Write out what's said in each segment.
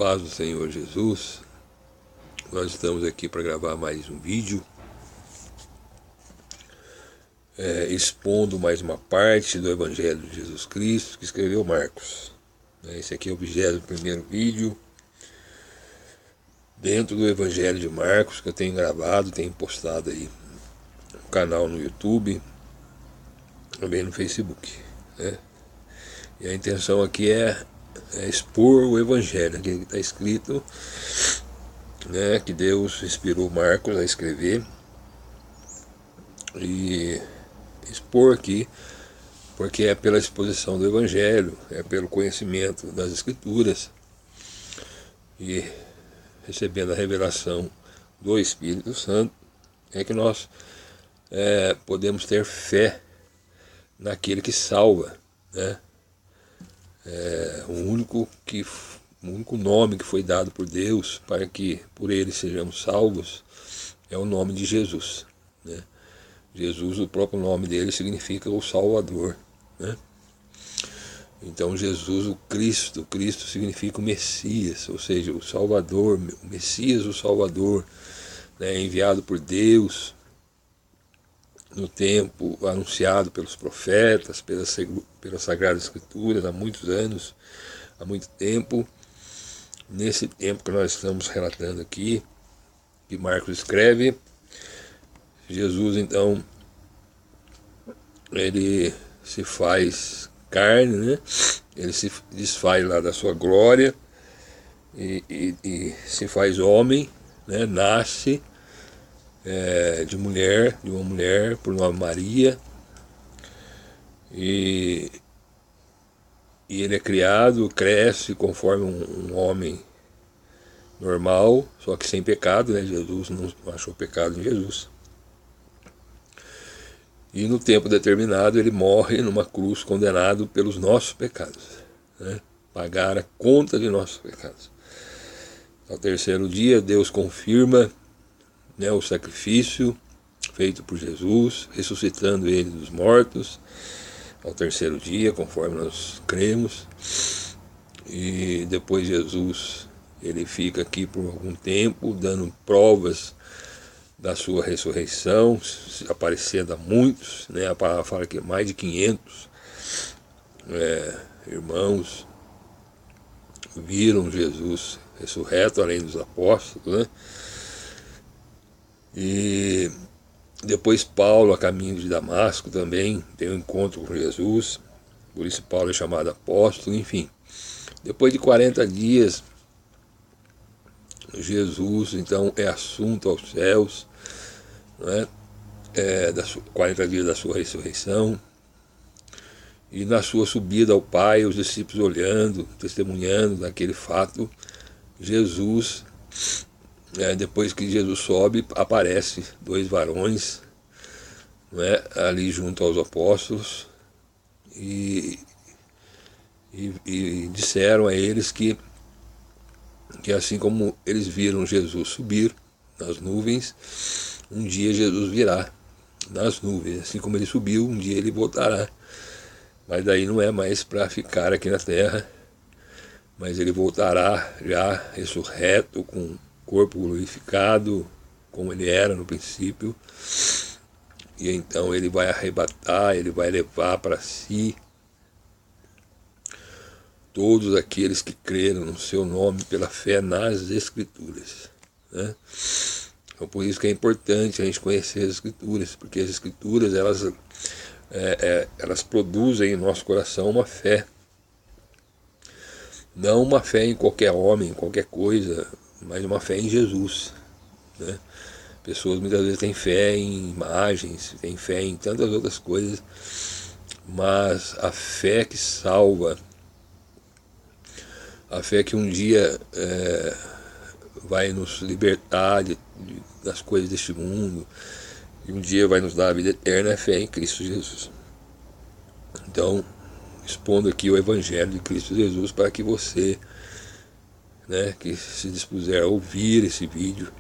paz do Senhor Jesus. Nós estamos aqui para gravar mais um vídeo, expondo mais uma parte do Evangelho de Jesus Cristo que escreveu Marcos. Esse aqui é o 21º vídeo dentro do Evangelho de Marcos, que eu tenho gravado, tenho postado aí no canal no YouTube, também no Facebook, né? E a intenção aqui é expor o Evangelho, aqui está escrito, né, que Deus inspirou Marcos a escrever, e expor aqui, porque é pela exposição do Evangelho, é pelo conhecimento das Escrituras, e recebendo a revelação do Espírito Santo, é que nós podemos ter fé naquele que salva, né? O único nome que foi dado por Deus para que por ele sejamos salvos é o nome de Jesus, né? Jesus, o próprio nome dele significa o Salvador, né? Então Jesus, o Cristo significa o Messias, ou seja, o Salvador, o Messias, o Salvador, né, enviado por Deus no tempo anunciado pelos profetas, pelas Sagradas Escrituras, há muitos anos, há muito tempo. Nesse tempo que nós estamos relatando aqui, que Marcos escreve, Jesus então, ele se faz carne, né? Ele se desfaz lá da sua glória e se faz homem, né? Nasce de uma mulher por nome Maria, e ele é criado, cresce conforme um homem normal, só que sem pecado, né? Jesus não achou pecado em Jesus. E no tempo determinado ele morre numa cruz, condenado pelos nossos pecados, né? Pagar a conta de nossos pecados. Ao terceiro dia Deus confirma, né, o sacrifício feito por Jesus, ressuscitando ele dos mortos ao terceiro dia, conforme nós cremos. E depois Jesus, ele fica aqui por algum tempo, dando provas da sua ressurreição, aparecendo a muitos, né? A palavra fala que mais de 500 irmãos viram Jesus ressurreto, além dos apóstolos, né? E depois Paulo, a caminho de Damasco, também tem um encontro com Jesus, por isso Paulo é chamado apóstolo. Enfim, depois de 40 dias, Jesus então é assunto aos céus, né? 40 dias da sua ressurreição, e na sua subida ao Pai, os discípulos olhando, testemunhando daquele fato, Jesus, depois que Jesus sobe, aparece dois varões, né, ali junto aos apóstolos, e disseram a eles que assim como eles viram Jesus subir nas nuvens, um dia Jesus virá nas nuvens. Assim como ele subiu, um dia ele voltará. Mas daí não é mais para ficar aqui na terra, mas ele voltará já ressurreto, com corpo glorificado, como ele era no princípio. E então ele vai arrebatar, ele vai levar para si todos aqueles que creram no seu nome pela fé nas Escrituras, né? Então por isso que é importante a gente conhecer as Escrituras, porque as Escrituras elas produzem em nosso coração uma fé, não uma fé em qualquer homem, em qualquer coisa, mas uma fé em Jesus, né? Pessoas muitas vezes têm fé em imagens, têm fé em tantas outras coisas, mas a fé que salva, a fé que um dia vai nos libertar das coisas deste mundo, e um dia vai nos dar a vida eterna, é a fé em Cristo Jesus. Então, expondo aqui o Evangelho de Cristo Jesus para que você, né, que se dispuser a ouvir esse vídeo,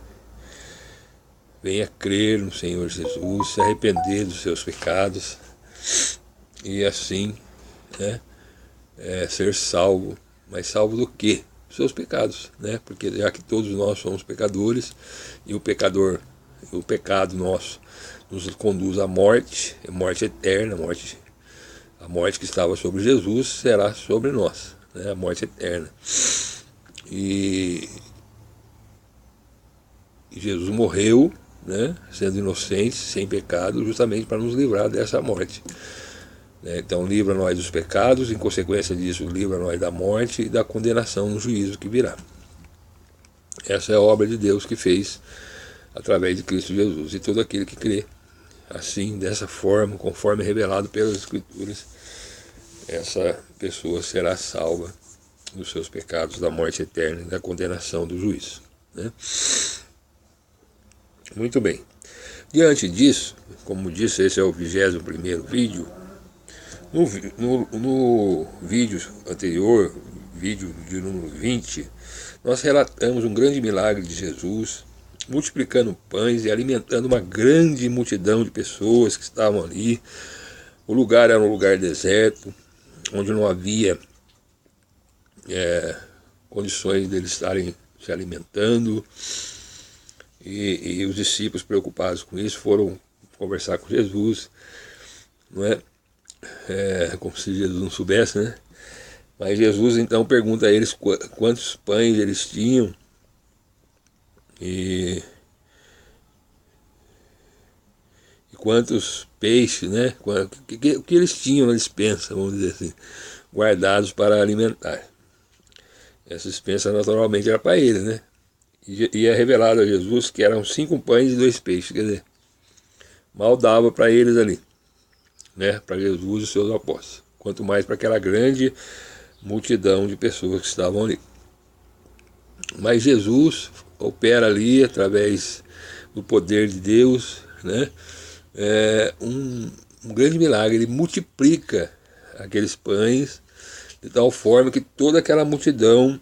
venha crer no Senhor Jesus, se arrepender dos seus pecados e assim, né, ser salvo. Mas salvo do quê? seus pecados, né? Porque já que todos nós somos pecadores, e o pecado nosso nos conduz à morte, morte eterna, a morte que estava sobre Jesus será sobre nós, né? A morte eterna. E Jesus morreu, né? Sendo inocente, sem pecado, justamente para nos livrar dessa morte. Então livra nós dos pecados, em consequência disso livra nós da morte e da condenação no juízo que virá. Essa é a obra de Deus que fez através de Cristo Jesus. E todo aquele que crê assim, dessa forma, conforme revelado pelas Escrituras, essa pessoa será salva dos seus pecados, da morte eterna e da condenação do juízo, né? Muito bem. Diante disso, como disse, esse é o 21º vídeo. No vídeo anterior, vídeo de número 20, nós relatamos um grande milagre de Jesus, multiplicando pães e alimentando uma grande multidão de pessoas que estavam ali. O lugar era um lugar deserto, onde não havia condições deles estarem se alimentando. E os discípulos, preocupados com isso, foram conversar com Jesus, não é? Como se Jesus não soubesse, né? Mas Jesus então pergunta a eles quantos pães eles tinham e quantos peixes, né? O que eles tinham na despensa, vamos dizer assim, guardados para alimentar. Essa despensa naturalmente era para eles, né? E é revelado a Jesus que eram 5 pães e 2 peixes, quer dizer, mal dava para eles ali, né? Para Jesus e seus apóstolos, quanto mais para aquela grande multidão de pessoas que estavam ali. Mas Jesus opera ali através do poder de Deus, né? Um grande milagre. Ele multiplica aqueles pães de tal forma que toda aquela multidão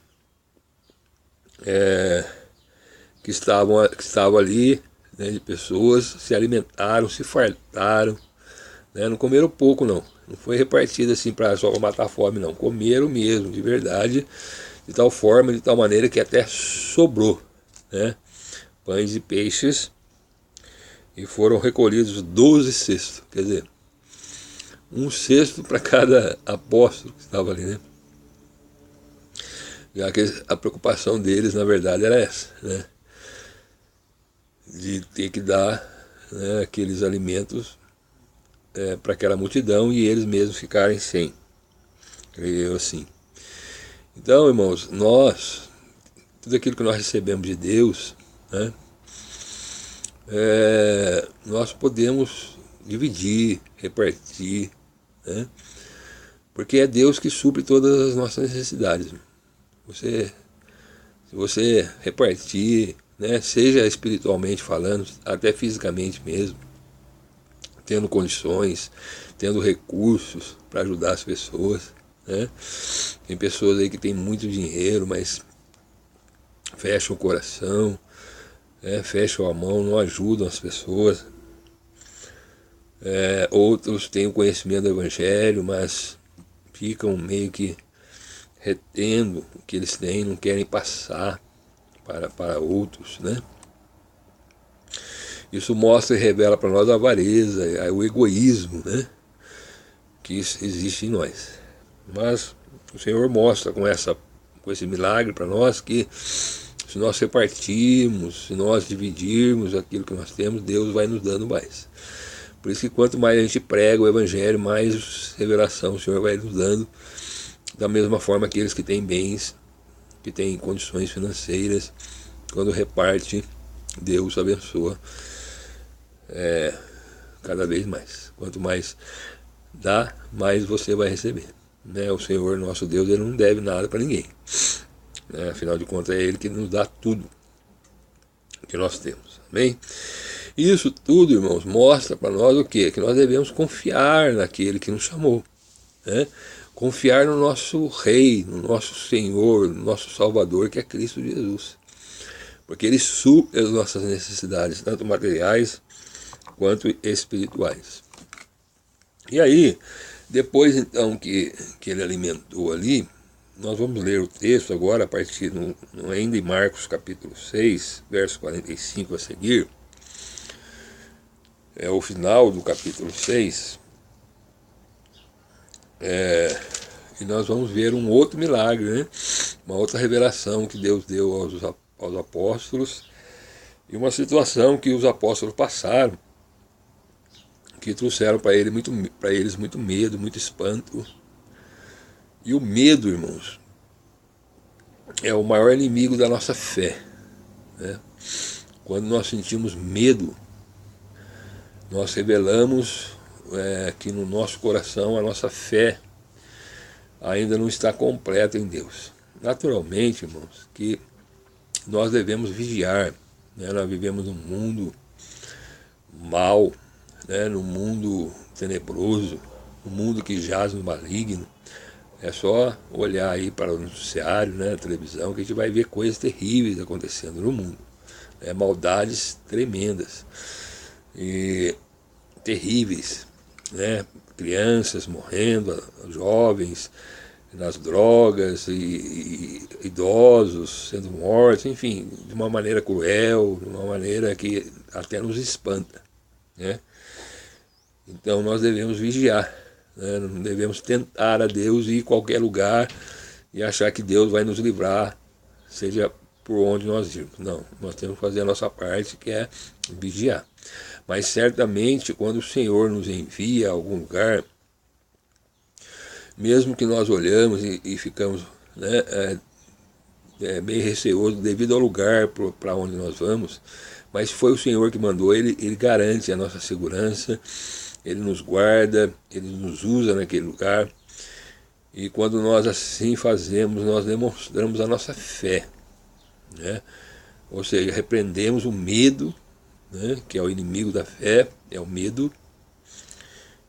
que estava ali, né, de pessoas, se alimentaram, se fartaram, né? Não comeram pouco não foi repartido assim para só matar a fome não, comeram mesmo, de verdade, de tal forma, de tal maneira que até sobrou, né, pães e peixes, e foram recolhidos 12 cestos, quer dizer, um cesto para cada apóstolo que estava ali, né? Já que a preocupação deles, na verdade, era essa, né? De ter que dar, né, aqueles alimentos para aquela multidão e eles mesmos ficarem sem, creio eu assim. Então, irmãos, tudo aquilo que nós recebemos de Deus, né, nós podemos dividir, repartir, né, porque é Deus que supre todas as nossas necessidades. Se você repartir, né, seja espiritualmente falando, até fisicamente mesmo, tendo condições, tendo recursos para ajudar as pessoas, né? Tem pessoas aí que têm muito dinheiro, mas fecham o coração, né? Fecham a mão, não ajudam as pessoas. Outros têm o conhecimento do Evangelho, mas ficam meio que retendo o que eles têm, não querem passar para outros, né? Isso mostra e revela para nós a avareza, o egoísmo, né, que existe em nós. Mas o Senhor mostra com esse milagre para nós que se nós repartirmos, se nós dividirmos aquilo que nós temos, Deus vai nos dando mais. Por isso que quanto mais a gente prega o Evangelho, mais revelação o Senhor vai nos dando. Da mesma forma, aqueles que têm bens, que têm condições financeiras, quando reparte, Deus abençoa cada vez mais. Quanto mais dá, mais você vai receber, né? O Senhor nosso Deus, Ele não deve nada para ninguém, né? Afinal de contas é Ele que nos dá tudo que nós temos, amém? Isso tudo, irmãos, mostra para nós o quê? Que nós devemos confiar naquele que nos chamou, né? Confiar no nosso Rei, no nosso Senhor, no nosso Salvador, que é Cristo Jesus, porque Ele supre as nossas necessidades, tanto materiais quanto espirituais. E aí, depois então que ele alimentou ali, nós vamos ler o texto agora, a partir ainda em Marcos capítulo 6, verso 45 a seguir. É o final do capítulo 6. E nós vamos ver um outro milagre, né? Uma outra revelação que Deus deu aos apóstolos, e uma situação que os apóstolos passaram, que trouxeram para eles muito medo, muito espanto. E o medo, irmãos, é o maior inimigo da nossa fé, né? Quando nós sentimos medo, nós revelamos que no nosso coração a nossa fé ainda não está completa em Deus. Naturalmente, irmãos, que nós devemos vigiar, né? Nós vivemos num mundo mau, né? Num mundo tenebroso, num mundo que jaz no maligno. É só olhar aí para o noticiário, né, na televisão, que a gente vai ver coisas terríveis acontecendo no mundo. Maldades tremendas e terríveis, né? Crianças morrendo, jovens nas drogas, e idosos sendo mortos, enfim, de uma maneira cruel, de uma maneira que até nos espanta, né? Então nós devemos vigiar, né? Não devemos tentar a Deus e ir em qualquer lugar e achar que Deus vai nos livrar, seja por onde nós irmos. Não, nós temos que fazer a nossa parte, que é vigiar. Mas certamente quando o Senhor nos envia a algum lugar, mesmo que nós olhamos e ficamos, né, bem receosos devido ao lugar para onde nós vamos, mas foi o Senhor que mandou, ele garante a nossa segurança, Ele nos guarda, Ele nos usa naquele lugar. E quando nós assim fazemos, nós demonstramos a nossa fé, né? Ou seja, repreendemos o medo, né, que é o inimigo da fé, é o medo.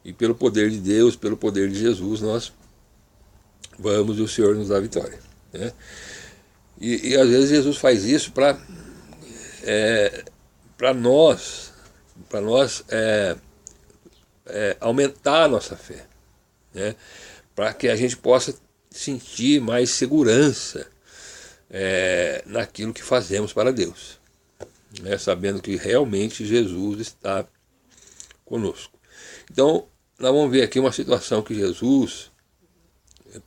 E pelo poder de Deus, pelo poder de Jesus, nós vamos e o Senhor nos dá a vitória, né? E às vezes Jesus faz isso para nós aumentar a nossa fé, né? Para que a gente possa sentir mais segurança naquilo que fazemos para Deus, né? Sabendo que realmente Jesus está conosco. Então, nós vamos ver aqui uma situação que Jesus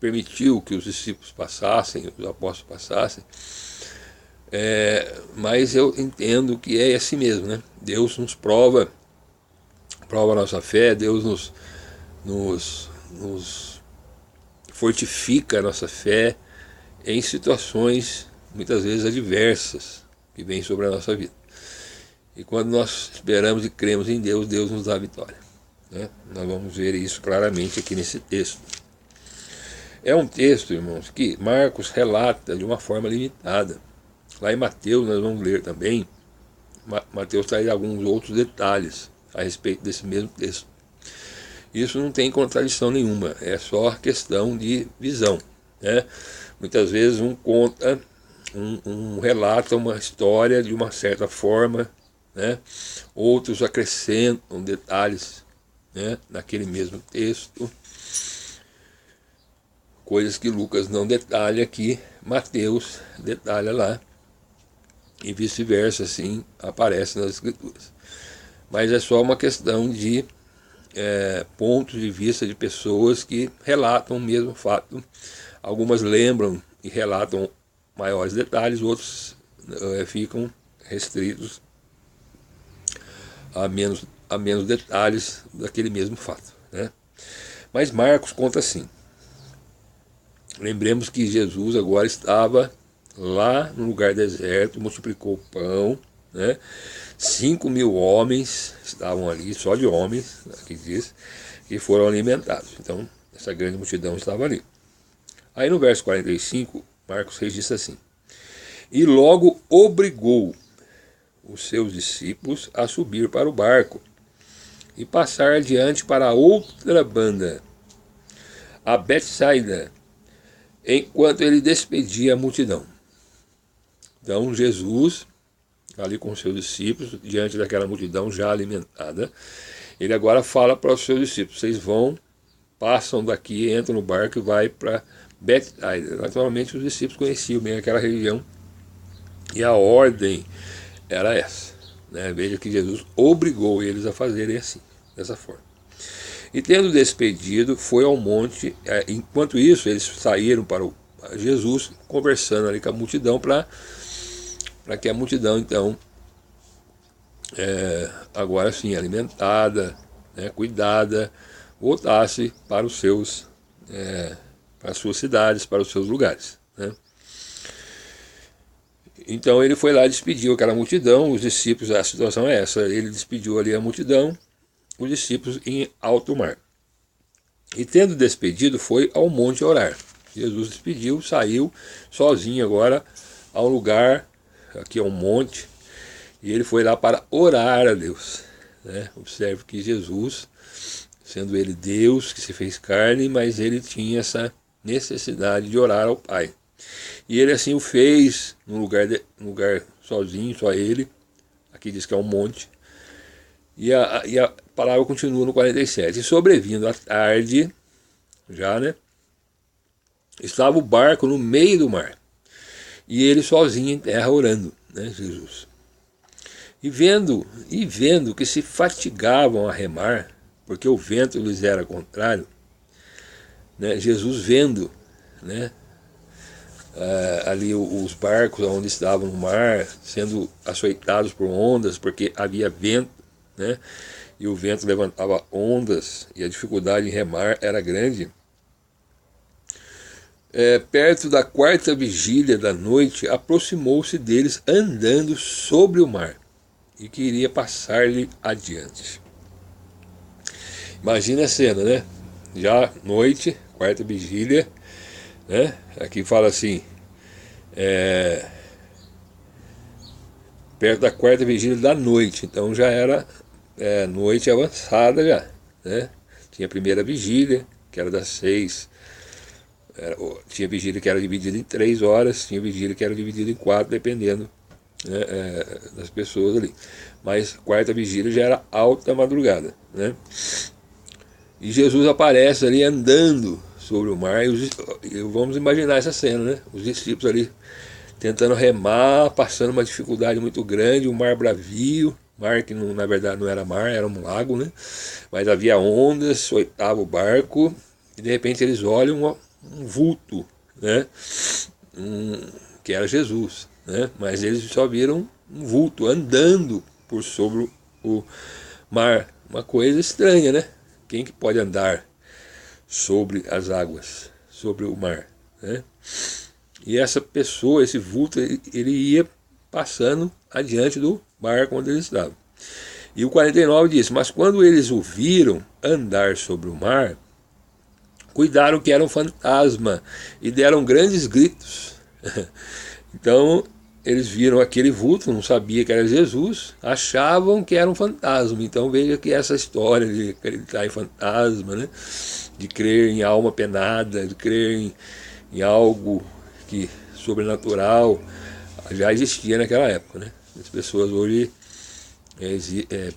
permitiu que os discípulos passassem, os apóstolos passassem, mas eu entendo que é assim mesmo, né? Deus nos prova a nossa fé, Deus nos fortifica a nossa fé em situações muitas vezes adversas que vêm sobre a nossa vida. E quando nós esperamos e cremos em Deus, Deus nos dá a vitória, né? Nós vamos ver isso claramente aqui nesse texto. É um texto, irmãos, que Marcos relata de uma forma limitada. Lá em Mateus nós vamos ler também, Mateus traz alguns outros detalhes a respeito desse mesmo texto. Isso não tem contradição nenhuma, é só questão de visão, né? Muitas vezes um conta, um relata uma história de uma certa forma, né? Outros acrescentam detalhes, né, naquele mesmo texto, coisas que Lucas não detalha aqui, Mateus detalha lá, e vice-versa, assim aparece nas Escrituras. Mas é só uma questão de pontos de vista de pessoas que relatam o mesmo fato. Algumas lembram e relatam maiores detalhes, outros ficam restritos a menos detalhes daquele mesmo fato, né? Mas Marcos conta assim. Lembremos que Jesus agora estava lá no lugar deserto, multiplicou o pão, né? 5.000 homens estavam ali, só de homens, aqui diz, que foram alimentados. Então, essa grande multidão estava ali. Aí no verso 45, Marcos registra assim: e logo obrigou os seus discípulos a subir para o barco e passar adiante para outra banda, a Betsaida, enquanto ele despedia a multidão. Então Jesus, ali com os seus discípulos, diante daquela multidão já alimentada, ele agora fala para os seus discípulos: vocês vão, passam daqui, entram no barco e vai para Betsaida. Naturalmente os discípulos conheciam bem aquela região e a ordem era essa, né? Veja que Jesus obrigou eles a fazerem assim, dessa forma. E tendo despedido, foi ao monte. Enquanto isso, eles saíram para Jesus, conversando ali com a multidão, para que a multidão, então, agora sim, alimentada, né, cuidada, voltasse para os seus, para as suas cidades, para os seus lugares, né? Então ele foi lá e despediu aquela multidão, os discípulos, a situação é essa, ele despediu ali a multidão, os discípulos em alto mar. E tendo despedido, foi ao monte orar. Jesus despediu, saiu sozinho agora ao lugar, aqui é um monte, e ele foi lá para orar a Deus, né? Observe que Jesus, sendo ele Deus que se fez carne, mas ele tinha essa necessidade de orar ao Pai. E ele assim o fez num lugar sozinho, só ele. Aqui diz que é um monte. E a palavra continua no 47. E sobrevindo à tarde, já, né? Estava o barco no meio do mar. E ele sozinho em terra orando, né, Jesus. E vendo que se fatigavam a remar, porque o vento lhes era contrário, né, Jesus vendo, né, ali os barcos onde estavam no mar, sendo açoitados por ondas, porque havia vento, né, e o vento levantava ondas, e a dificuldade em remar era grande. Perto da quarta vigília da noite, aproximou-se deles andando sobre o mar, e queria passar-lhe adiante. Imagina a cena, né? Já noite, quarta vigília, né? Aqui fala assim, perto da quarta vigília da noite, então já era noite avançada já, né? Tinha a primeira vigília, que era das 6, tinha vigília que era dividida em 3 horas, tinha vigília que era dividida em 4, dependendo, né, das pessoas ali. Mas quarta vigília já era alta madrugada, né? E Jesus aparece ali andando sobre o mar, e vamos imaginar essa cena, né? Os discípulos ali tentando remar, passando uma dificuldade muito grande, um mar bravio, mar que não, na verdade não era mar, era um lago, né? Mas havia ondas, açoitava o barco, e de repente eles olham um vulto, né? Que era Jesus, né? Mas eles só viram um vulto andando por sobre o mar, uma coisa estranha, né? Quem que pode andar sobre as águas, sobre o mar, né? E essa pessoa, esse vulto, ele ia passando adiante do barco onde eles estavam. E o 49 diz: mas quando eles o viram andar sobre o mar, cuidaram que era um fantasma e deram grandes gritos. Então eles viram aquele vulto, não sabia que era Jesus, achavam que era um fantasma. Então veja que essa história de acreditar em fantasma, né, de crer em alma penada, de crer em algo que sobrenatural, já existia naquela época, né? As pessoas hoje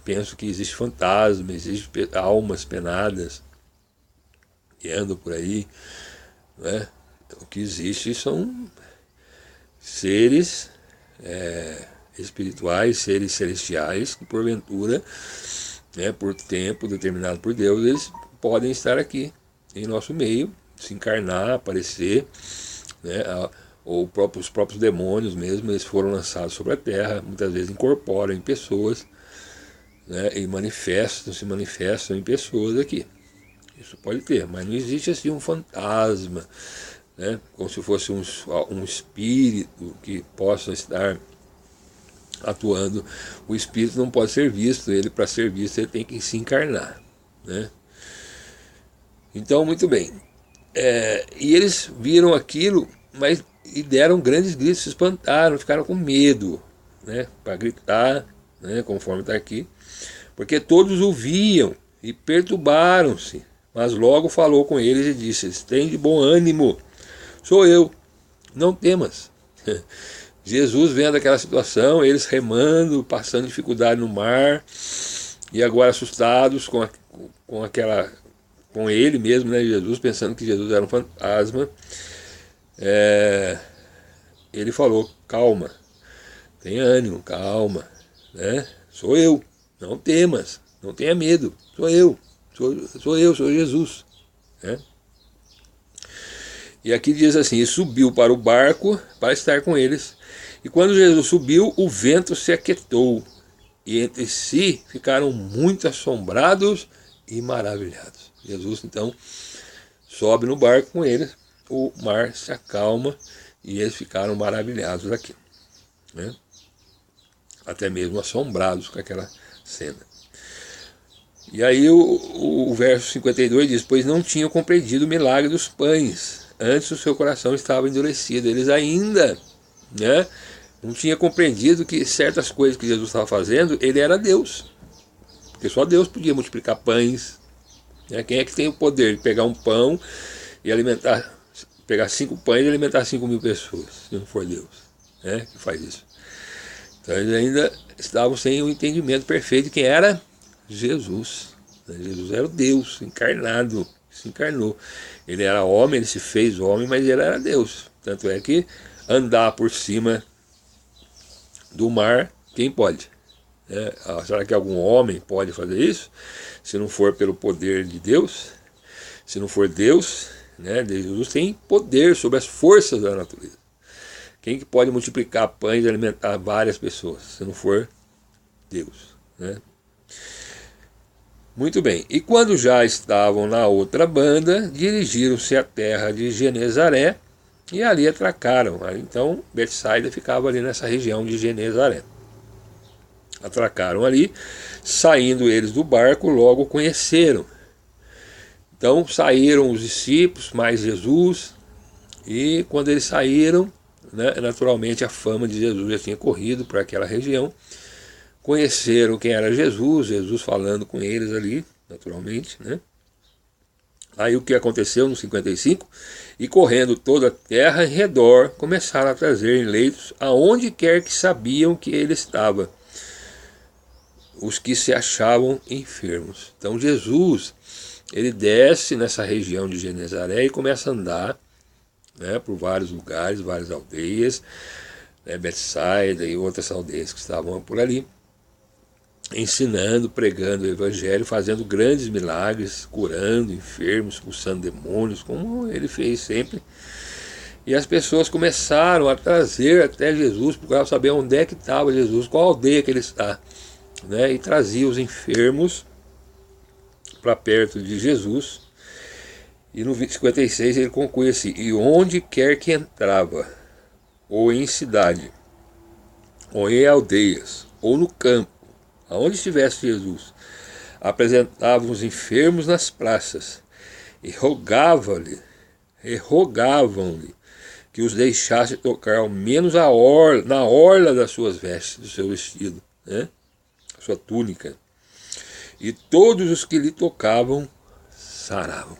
pensam que existe fantasma, existe almas penadas que andam por aí, né? O que existe são seres espirituais, seres celestiais, que porventura, né, por tempo determinado por Deus, eles podem estar aqui em nosso meio, se encarnar, aparecer, né, ou os próprios demônios mesmo, eles foram lançados sobre a terra, muitas vezes incorporam em pessoas, né, e se manifestam em pessoas aqui. Isso pode ter, mas não existe assim um fantasma, né, como se fosse um espírito que possa estar atuando. O espírito não pode ser visto, ele, para ser visto, ele tem que se encarnar, né? Então, muito bem. E eles viram aquilo, mas e deram grandes gritos, se espantaram, ficaram com medo, né, para gritar, né, conforme está aqui, porque todos o viam e perturbaram-se. Mas logo falou com eles e disse: tem de bom ânimo, sou eu, não temas. Jesus vendo aquela situação, eles remando, passando dificuldade no mar, e agora assustados com ele mesmo, né, Jesus, pensando que Jesus era um fantasma, ele falou: calma, tenha ânimo, calma, né? Sou eu, não temas, não tenha medo, sou eu, sou Jesus, né? E aqui diz assim: e subiu para o barco para estar com eles. E quando Jesus subiu, o vento se aquietou, e entre si ficaram muito assombrados e maravilhados. Jesus então sobe no barco com eles, o mar se acalma e eles ficaram maravilhados aqui, né? Até mesmo assombrados com aquela cena. E aí o verso 52 diz: pois não tinham compreendido o milagre dos pães, antes o seu coração estava endurecido. Eles ainda, né, não tinham compreendido que certas coisas que Jesus estava fazendo, ele era Deus, porque só Deus podia multiplicar pães, né? Quem é que tem o poder de pegar um pão e alimentar, pegar 5 pães e alimentar 5.000 pessoas, se não for Deus, né, que faz isso? Então eles ainda estavam sem o entendimento perfeito de quem era Jesus. Jesus era o Deus encarnado, se encarnou. Ele era homem, ele se fez homem, mas ele era Deus. Tanto é que andar por cima do mar, quem pode? Será que algum homem pode fazer isso? Se não for pelo poder de Deus, se não for Deus, né? Jesus tem poder sobre as forças da natureza. Quem que pode multiplicar pães e alimentar várias pessoas, se não for Deus, né? Muito bem, e quando já estavam na outra banda, dirigiram-se à terra de Genezaré e ali atracaram. Então Betsaida ficava ali nessa região de Genezaré. Atracaram ali, saindo eles do barco, logo conheceram. Então saíram os discípulos, mais Jesus, e quando eles saíram, né, naturalmente a fama de Jesus já tinha corrido para aquela região. Conheceram quem era Jesus, Jesus falando com eles ali, naturalmente, né? Aí o que aconteceu no 55? E correndo toda a terra em redor, começaram a trazer em leitos aonde quer que sabiam que ele estava, os que se achavam enfermos. Então Jesus, ele desce nessa região de Genezaré e começa a andar, né, por vários lugares, várias aldeias, né, Betsaida e outras aldeias que estavam por ali, ensinando, pregando o evangelho, fazendo grandes milagres, curando enfermos, expulsando demônios, como ele fez sempre. E as pessoas começaram a trazer até Jesus, procurar saber onde é que estava Jesus, qual aldeia que ele está, né? E trazia os enfermos para perto de Jesus. E no 56 ele conclui assim: e onde quer que entrava, ou em cidade, ou em aldeias, ou no campo, aonde estivesse Jesus, apresentavam os enfermos nas praças e rogavam-lhe que os deixasse tocar ao menos na orla das suas vestes, do seu vestido, né? A sua túnica. E todos os que lhe tocavam saravam.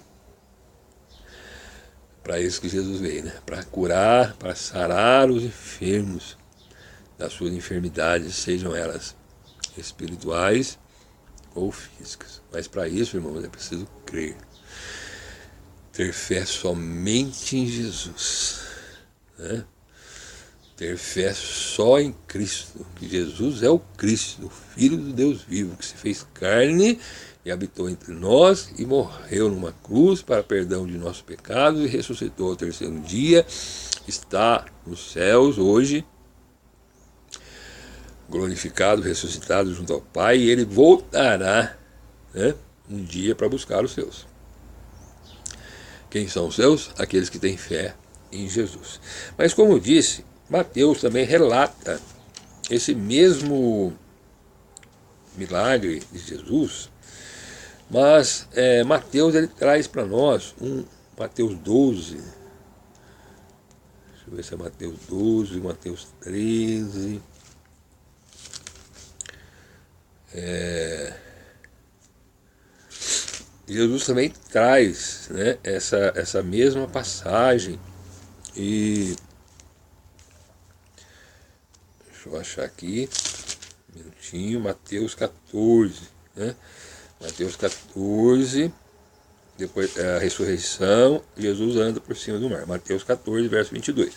Para isso que Jesus veio, né? Para curar, para sarar os enfermos das suas enfermidades, sejam elas espirituais ou físicas. Mas para isso, irmãos, é preciso crer. Ter fé somente em Jesus, né? Ter fé só em Cristo, que Jesus é o Cristo, o Filho do Deus vivo, que se fez carne e habitou entre nós e morreu numa cruz para perdão de nossos pecados e ressuscitou ao terceiro dia, está nos céus hoje, glorificado, ressuscitado junto ao Pai, e ele voltará, né, um dia para buscar os seus. Quem são os seus? Aqueles que têm fé em Jesus. Mas como eu disse, Mateus também relata esse mesmo milagre de Jesus, mas Mateus ele traz para nós Mateus 12, deixa eu ver se é Mateus 12, Mateus 13, Jesus também traz, né, essa mesma passagem. E deixa eu achar aqui um minutinho, Mateus 14, né? Mateus 14, depois a ressurreição, Jesus anda por cima do mar. Mateus 14, verso 22.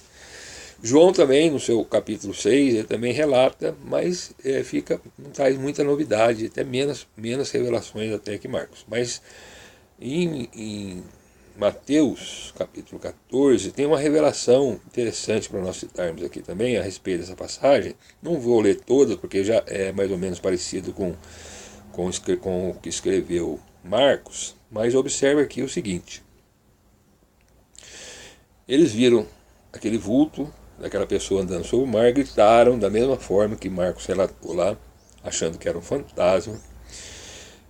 João também, no seu capítulo 6, ele também relata, mas não traz muita novidade, até menos revelações até que Marcos. Mas em Mateus, capítulo 14, tem uma revelação interessante para nós citarmos aqui também a respeito dessa passagem. Não vou ler toda, porque já é mais ou menos parecido com o que escreveu Marcos, mas observe aqui o seguinte. Eles viram aquele vulto daquela pessoa andando sobre o mar, gritaram da mesma forma que Marcos relatou lá, achando que era um fantasma.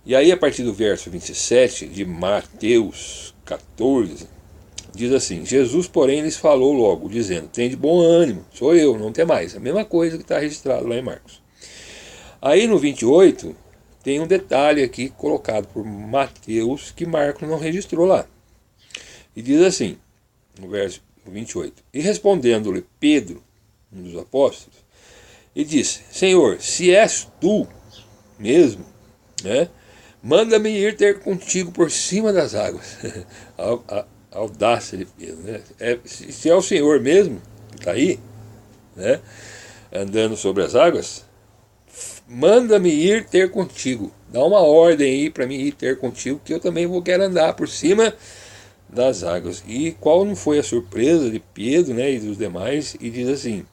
E aí, a partir do verso 27 de Mateus 14, diz assim: Jesus, porém, lhes falou logo, dizendo: tem de bom ânimo, sou eu, não tem mais. A mesma coisa que está registrado lá em Marcos. Aí no 28, tem um detalhe aqui colocado por Mateus que Marcos não registrou lá. E diz assim, no verso 28, e respondendo-lhe Pedro, um dos apóstolos, e disse: Senhor, se és tu mesmo, né, manda-me ir ter contigo por cima das águas. A audácia de Pedro, né? Se é o Senhor mesmo que está aí, né, andando sobre as águas, manda-me ir ter contigo. Dá uma ordem aí para mim ir ter contigo, que eu também quero andar por cima das águas. E qual não foi a surpresa de Pedro, né, e dos demais? E diz assim,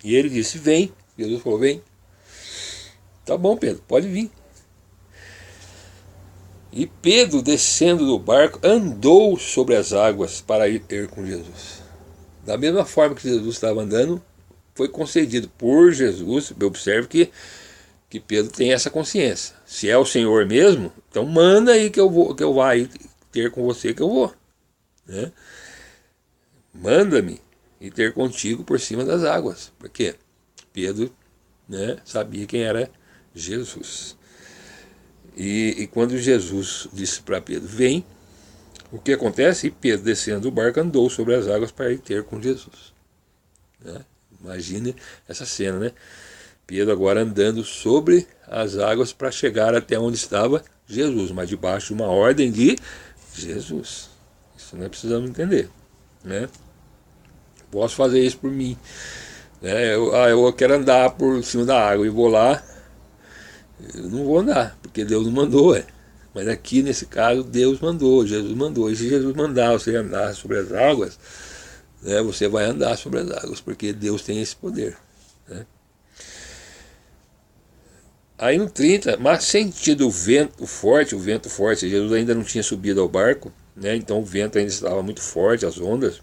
e ele disse: vem. Jesus falou: vem. Tá bom, Pedro, pode vir. E Pedro, descendo do barco, andou sobre as águas para ir ter com Jesus. Da mesma forma que Jesus estava andando, foi concedido por Jesus. Observe que Pedro tem essa consciência. Se é o Senhor mesmo, então manda aí que eu vá aí ter com você, que eu vou, né? Manda-me e ter contigo por cima das águas. Porque Pedro, né, sabia quem era Jesus. E quando Jesus disse para Pedro: vem, o que acontece? E Pedro, descendo do barco, andou sobre as águas para ir ter com Jesus, né? Imagine essa cena, né? Pedro agora andando sobre as águas para chegar até onde estava Jesus, mas debaixo de uma ordem de Jesus. Isso nós precisamos entender, né? Posso fazer isso por mim, né? Eu quero andar por cima da água e vou lá. Eu não vou andar, porque Deus não mandou, Mas aqui nesse caso Deus mandou, Jesus mandou. E se Jesus mandar você andar sobre as águas, né, você vai andar sobre as águas, porque Deus tem esse poder, né? Aí no 30, mas sentindo o vento forte, Jesus ainda não tinha subido ao barco, né, então o vento ainda estava muito forte, as ondas,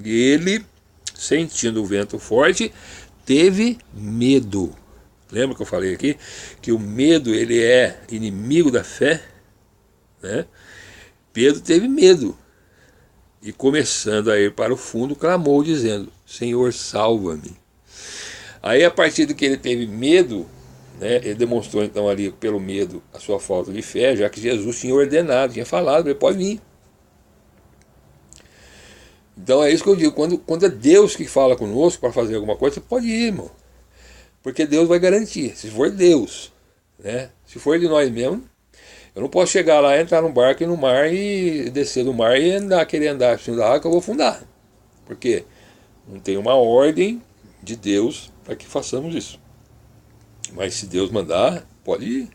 e ele, sentindo o vento forte, teve medo. Lembra que eu falei aqui que o medo, ele é inimigo da fé, né? Pedro teve medo e, começando a ir para o fundo, clamou dizendo: Senhor, salva-me. Aí, a partir do que ele teve medo, né, ele demonstrou então ali pelo medo a sua falta de fé, já que Jesus tinha ordenado, tinha falado: ele pode vir. Então é isso que eu digo, quando é Deus que fala conosco para fazer alguma coisa, você pode ir, irmão. Porque Deus vai garantir, se for Deus, né? Se for de nós mesmos, eu não posso chegar lá, entrar no barco e no mar e descer do mar e querer andar assim da água, que eu vou afundar. Porque não tem uma ordem de Deus para que façamos isso. Mas se Deus mandar, pode ir.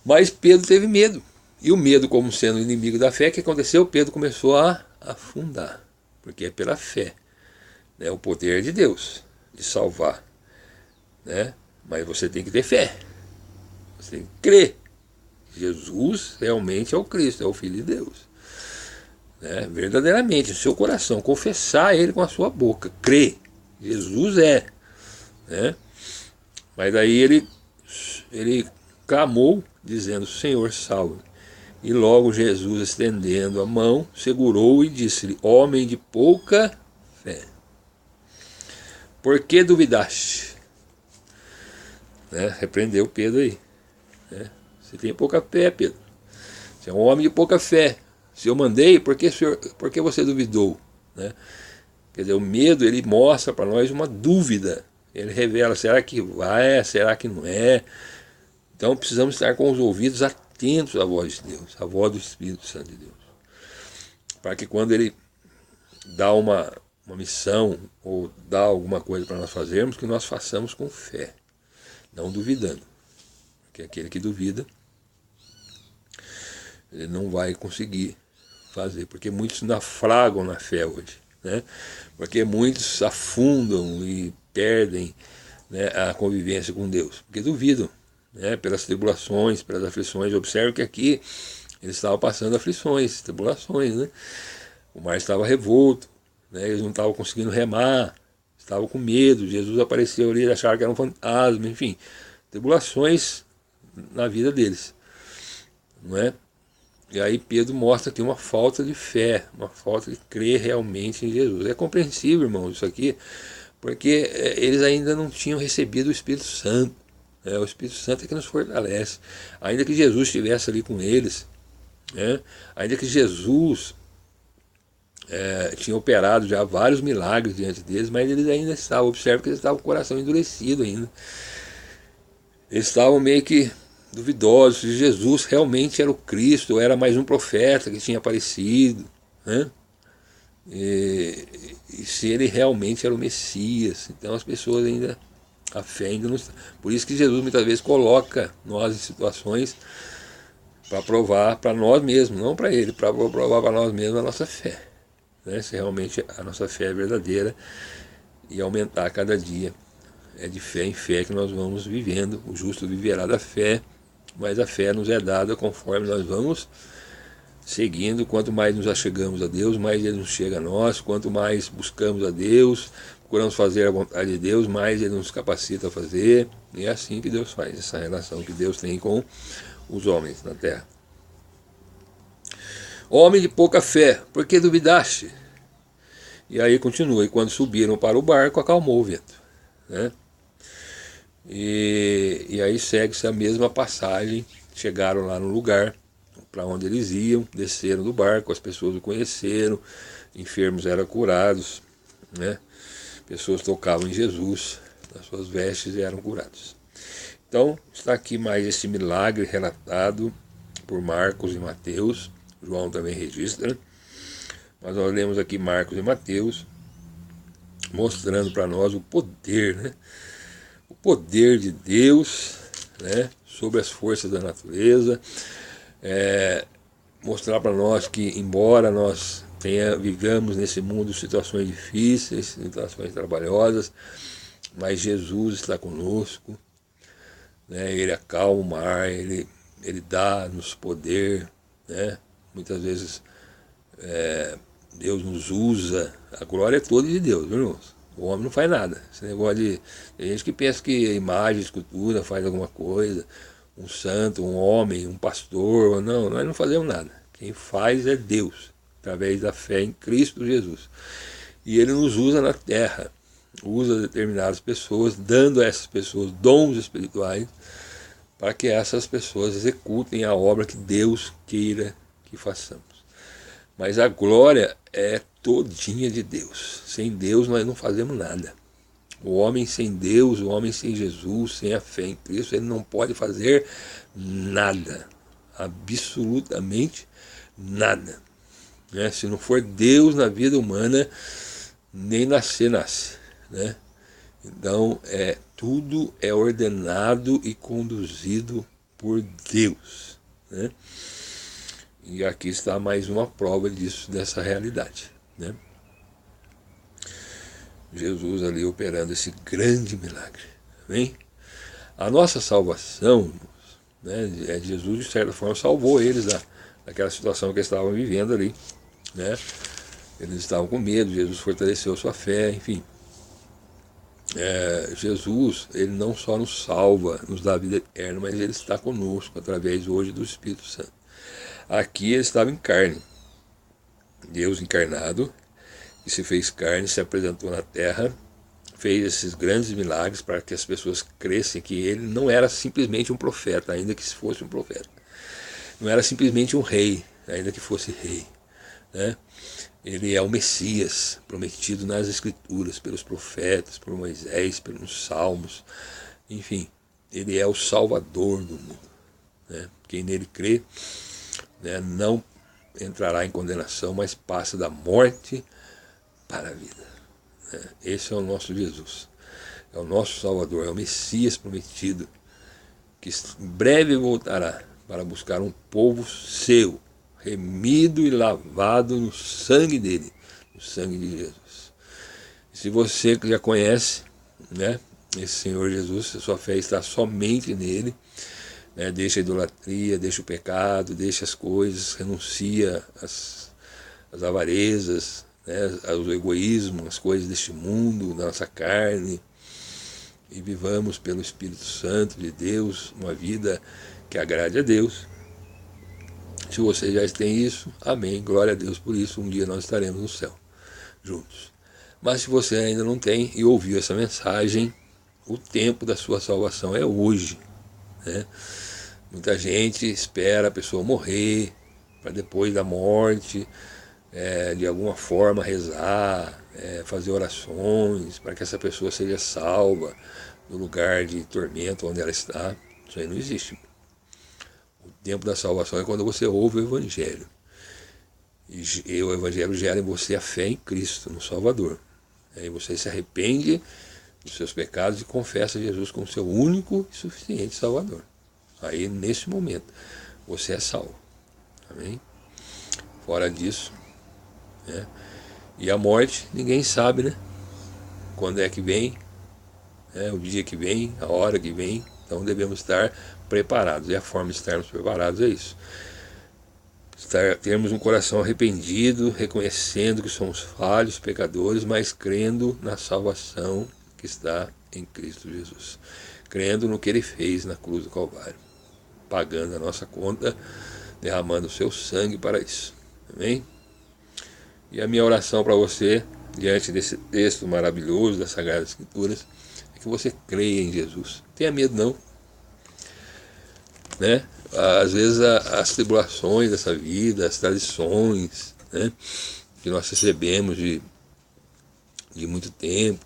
Mas Pedro teve medo. E o medo, como sendo inimigo da fé, o que aconteceu? Pedro começou a afundar. Porque é pela fé, né? O poder de Deus de salvar, né? Mas você tem que ter fé, você tem que crer. Jesus realmente é o Cristo, é o Filho de Deus, né? Verdadeiramente, no seu coração, confessar Ele com a sua boca, crer, Jesus é, né? Mas daí ele clamou, dizendo: Senhor, salve. E logo Jesus, estendendo a mão, segurou e disse-lhe: homem de pouca fé, por que duvidaste? Né? Repreendeu Pedro aí, né? Você tem pouca fé, Pedro. Você é um homem de pouca fé. Se eu mandei, por que você duvidou? Né? Quer dizer, o medo, ele mostra para nós uma dúvida. Ele revela: será que vai? Será que não é? Então precisamos estar com os ouvidos atentos atentos à voz de Deus, à voz do Espírito Santo de Deus. Para que quando Ele dá uma missão ou dá alguma coisa para nós fazermos, que nós façamos com fé, não duvidando. Porque aquele que duvida, ele não vai conseguir fazer, porque muitos naufragam na fé hoje, né? Porque muitos afundam e perdem, né, a convivência com Deus, porque duvidam, né, pelas tribulações, pelas aflições. Observe que aqui eles estavam passando aflições, tribulações, né? O mar estava revolto, né? Eles não estavam conseguindo remar, estavam com medo. Jesus apareceu ali, acharam que era um fantasma, enfim, tribulações na vida deles, não é? E aí Pedro mostra aqui uma falta de fé, uma falta de crer realmente em Jesus. É compreensível, irmão, isso aqui, porque eles ainda não tinham recebido o Espírito Santo. O Espírito Santo é que nos fortalece. Ainda que Jesus estivesse ali com eles, né? Ainda que Jesus tinha operado já vários milagres diante deles, mas eles ainda estavam, observe que eles estavam com o coração endurecido ainda. Eles estavam meio que duvidosos se Jesus realmente era o Cristo, ou era mais um profeta que tinha aparecido, né? E se ele realmente era o Messias. Então as pessoas ainda, a fé ainda não está. Por isso que Jesus muitas vezes coloca nós em situações para provar para nós mesmos, não para ele, para provar para nós mesmos a nossa fé, né? Se realmente a nossa fé é verdadeira, e aumentar a cada dia. É de fé em fé que nós vamos vivendo. O justo viverá da fé, mas a fé nos é dada conforme nós vamos seguindo. Quanto mais nos achegamos a Deus, mais Ele nos chega a nós. Quanto mais buscamos a Deus, procuramos fazer a vontade de Deus, mais Ele nos capacita a fazer. E é assim que Deus faz, essa relação que Deus tem com os homens na terra. Homem de pouca fé, por que duvidaste? E aí continua: e quando subiram para o barco, acalmou o vento, né? E aí segue-se a mesma passagem. Chegaram lá no lugar para onde eles iam, desceram do barco, as pessoas o conheceram, enfermos eram curados, né? Pessoas tocavam em Jesus, nas suas vestes, e eram curados. Então está aqui mais esse milagre relatado por Marcos e Mateus. João também registra, mas nós lemos aqui Marcos e Mateus, mostrando para nós o poder, né? O poder de Deus, né, sobre as forças da natureza. Mostrar para nós que, embora nós vivamos nesse mundo situações difíceis, situações trabalhosas, mas Jesus está conosco, né? Ele acalma o mar, ele dá-nos poder, né? Muitas vezes Deus nos usa. A glória é toda de Deus, viu, irmãos? O homem não faz nada. Esse negócio de... Tem gente que pensa que a imagem, a escultura faz alguma coisa, um santo, um homem, um pastor. Não, nós não fazemos nada. Quem faz é Deus, através da fé em Cristo Jesus. E Ele nos usa na terra, usa determinadas pessoas, dando a essas pessoas dons espirituais, para que essas pessoas executem a obra que Deus queira que façamos. Mas a glória é todinha de Deus. Sem Deus nós não fazemos nada. O homem sem Deus, o homem sem Jesus, sem a fé em Cristo, ele não pode fazer nada. Absolutamente nada, né? Se não for Deus na vida humana, nem nasce, né? Então tudo é ordenado e conduzido por Deus, né? E aqui está mais uma prova disso, dessa realidade, né? Jesus ali operando esse grande milagre, amém? A nossa salvação, né, Jesus de certa forma salvou eles daquela situação que eles estavam vivendo ali, né? Eles estavam com medo, Jesus fortaleceu sua fé, enfim. Jesus, ele não só nos salva, nos dá a vida eterna, mas ele está conosco através hoje do Espírito Santo. Aqui ele estava em carne, Deus encarnado, que se fez carne, se apresentou na terra, fez esses grandes milagres para que as pessoas crescem que ele não era simplesmente um profeta, ainda que fosse um profeta. Não era simplesmente um rei, ainda que fosse rei, né? Ele é o Messias prometido nas Escrituras, pelos profetas, por Moisés, pelos Salmos, enfim, ele é o Salvador do mundo, né? Quem nele crê, né, não entrará em condenação, mas passa da morte para a vida, né? Esse é o nosso Jesus, é o nosso Salvador, é o Messias prometido, que em breve voltará para buscar um povo seu, remido e lavado no sangue dele, no sangue de Jesus. E se você já conhece, né, esse Senhor Jesus, a sua fé está somente nele, né, deixa a idolatria, deixa o pecado, deixa as coisas, renuncia às avarezas, né, ao egoísmo, as coisas deste mundo, da nossa carne, e vivamos pelo Espírito Santo de Deus uma vida que agrade a Deus. Se você já tem isso, amém, glória a Deus por isso, um dia nós estaremos no céu juntos. Mas se você ainda não tem e ouviu essa mensagem, o tempo da sua salvação é hoje, né? Muita gente espera a pessoa morrer para depois da morte, de alguma forma rezar, fazer orações para que essa pessoa seja salva do lugar de tormento onde ela está. Isso aí não existe. O tempo da salvação é quando você ouve o Evangelho. E o Evangelho gera em você a fé em Cristo, no Salvador. Aí você se arrepende dos seus pecados e confessa Jesus como seu único e suficiente Salvador. Aí, nesse momento, você é salvo. Amém? Fora disso, né? E a morte, ninguém sabe, né? Quando é que vem, né? O dia que vem, a hora que vem. Então devemos estar preparados. E a forma de estarmos preparados é isso. Termos um coração arrependido, reconhecendo que somos falhos, pecadores, mas crendo na salvação que está em Cristo Jesus. Crendo no que Ele fez na cruz do Calvário, pagando a nossa conta, derramando o seu sangue para isso. Amém? E a minha oração para você, diante desse texto maravilhoso das Sagradas Escrituras, é que você creia em Jesus. Não tenha medo não, né? Às vezes as tribulações dessa vida, as tradições, né, que nós recebemos de muito tempo,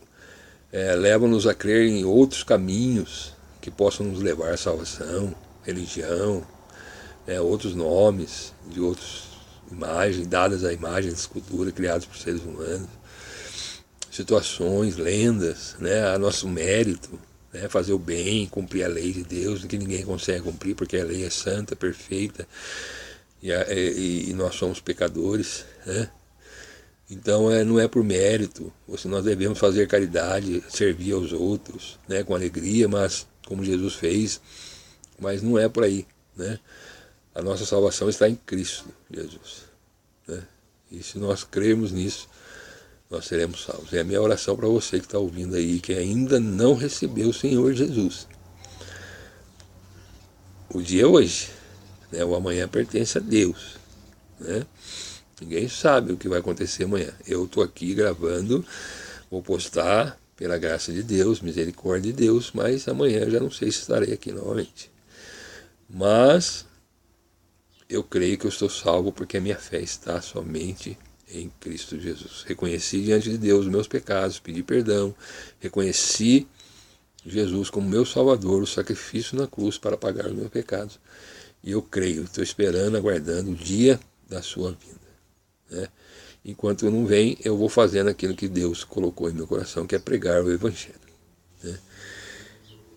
levam-nos a crer em outros caminhos que possam nos levar à salvação, religião, outros nomes de outras imagens, dadas à imagem da escultura, criadas por seres humanos, situações, lendas, né, a nosso mérito, né, fazer o bem, cumprir a lei de Deus, que ninguém consegue cumprir, porque a lei é santa, perfeita, e nós somos pecadores, né? Então não é por mérito, nós devemos fazer caridade, servir aos outros, né, com alegria, mas como Jesus fez, mas não é por aí, né? A nossa salvação está em Cristo Jesus, né? E se nós crermos nisso, nós seremos salvos. É a minha oração para você que está ouvindo aí, que ainda não recebeu o Senhor Jesus. O dia é hoje, né? O amanhã pertence a Deus, né? Ninguém sabe o que vai acontecer amanhã. Eu estou aqui gravando, vou postar pela graça de Deus, misericórdia de Deus, mas amanhã eu já não sei se estarei aqui novamente. Mas eu creio que eu estou salvo porque a minha fé está somente em Cristo Jesus. Reconheci diante de Deus os meus pecados, pedi perdão, reconheci Jesus como meu Salvador, o sacrifício na cruz para pagar os meus pecados. E eu creio, estou esperando, aguardando o dia da sua vinda, né? Enquanto não vem, eu vou fazendo aquilo que Deus colocou em meu coração, que é pregar o Evangelho, né?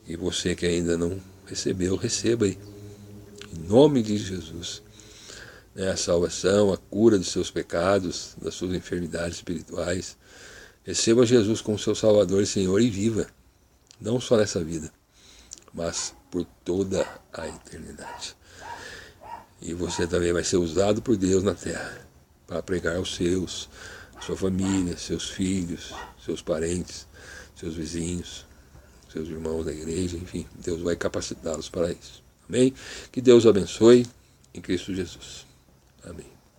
E você que ainda não recebeu, receba aí, em nome de Jesus, a salvação, a cura dos seus pecados, das suas enfermidades espirituais. Receba Jesus como seu Salvador e Senhor e viva, não só nessa vida, mas por toda a eternidade. E você também vai ser usado por Deus na terra para pregar aos seus, a sua família, seus filhos, seus parentes, seus vizinhos, seus irmãos da igreja, enfim, Deus vai capacitá-los para isso. Amém? Que Deus abençoe em Cristo Jesus. Amém.